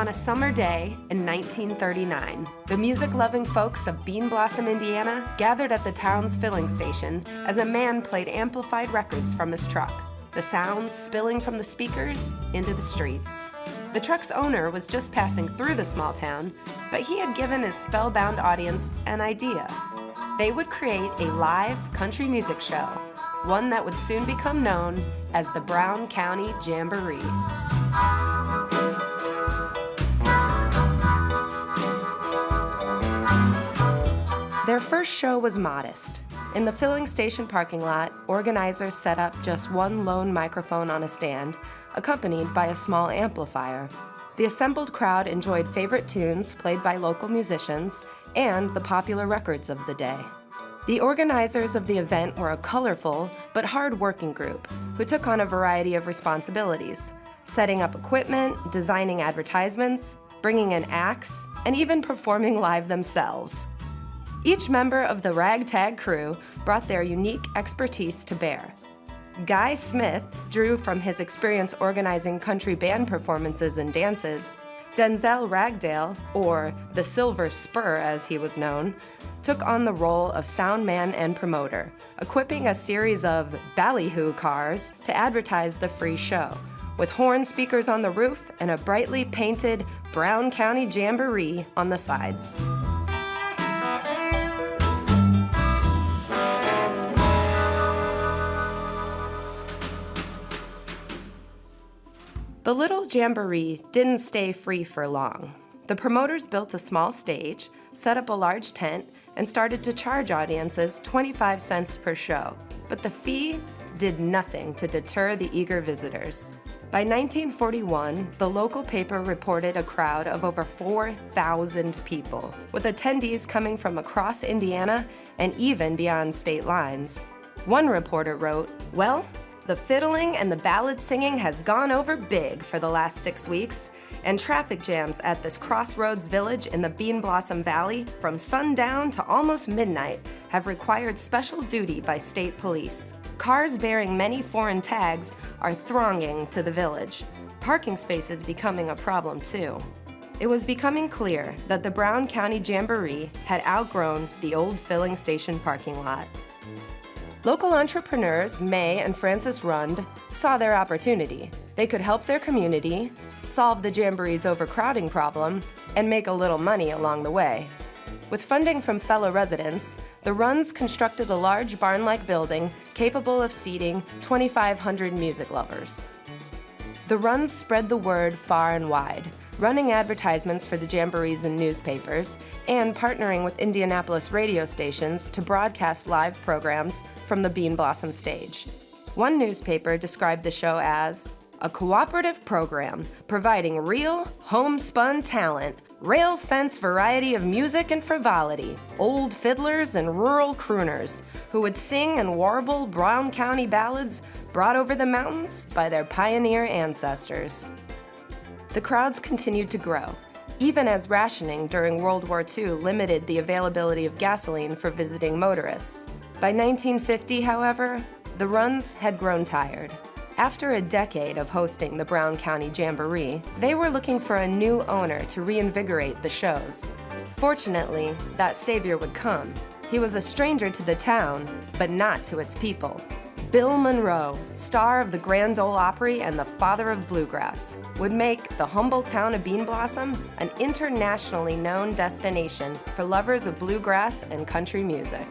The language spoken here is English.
On a summer day in 1939, the music-loving folks of Bean Blossom, Indiana, gathered at the town's filling station as a man played amplified records from his truck, the sounds spilling from the speakers into the streets. The truck's owner was just passing through the small town, but he had given his spellbound audience an idea. They would create a live country music show, one that would soon become known as the Brown County Jamboree. Their first show was modest. In the filling station parking lot, organizers set up just one lone microphone on a stand, accompanied by a small amplifier. The assembled crowd enjoyed favorite tunes played by local musicians and the popular records of the day. The organizers of the event were a colorful but hard-working group who took on a variety of responsibilities, setting up equipment, designing advertisements, bringing in acts, and even performing live themselves. Each member of the ragtag crew brought their unique expertise to bear. Guy Smith drew from his experience organizing country band performances and dances. Denzel Ragdale, or the Silver Spur as he was known, took on the role of sound man and promoter, equipping a series of ballyhoo cars to advertise the free show, with horn speakers on the roof and a brightly painted Brown County Jamboree on the sides. The little jamboree didn't stay free for long. The promoters built a small stage, set up a large tent, and started to charge audiences 25 cents per show. But the fee did nothing to deter the eager visitors. By 1941, the local paper reported a crowd of over 4,000 people, with attendees coming from across Indiana and even beyond state lines. One reporter wrote, "Well, the fiddling and the ballad singing has gone over big for the last 6 weeks, and traffic jams at this crossroads village in the Bean Blossom Valley from sundown to almost midnight have required special duty by state police. Cars bearing many foreign tags are thronging to the village. Parking spaces becoming a problem too." It was becoming clear that the Brown County Jamboree had outgrown the old filling station parking lot. Local entrepreneurs May and Francis Rund saw their opportunity. They could help their community, solve the Jamboree's overcrowding problem, and make a little money along the way. With funding from fellow residents, the Runds constructed a large barn-like building capable of seating 2,500 music lovers. The Runds spread the word far and wide, running advertisements for the jamborees in newspapers, and partnering with Indianapolis radio stations to broadcast live programs from the Bean Blossom stage. One newspaper described the show as a cooperative program providing real, homespun talent, rail fence variety of music and frivolity, old fiddlers and rural crooners who would sing and warble Brown County ballads brought over the mountains by their pioneer ancestors. The crowds continued to grow, even as rationing during World War II limited the availability of gasoline for visiting motorists. By 1950, however, the Runds had grown tired. After a decade of hosting the Brown County Jamboree, they were looking for a new owner to reinvigorate the shows. Fortunately, that savior would come. He was a stranger to the town, but not to its people. Bill Monroe, star of the Grand Ole Opry and the father of bluegrass, would make the humble town of Bean Blossom an internationally known destination for lovers of bluegrass and country music.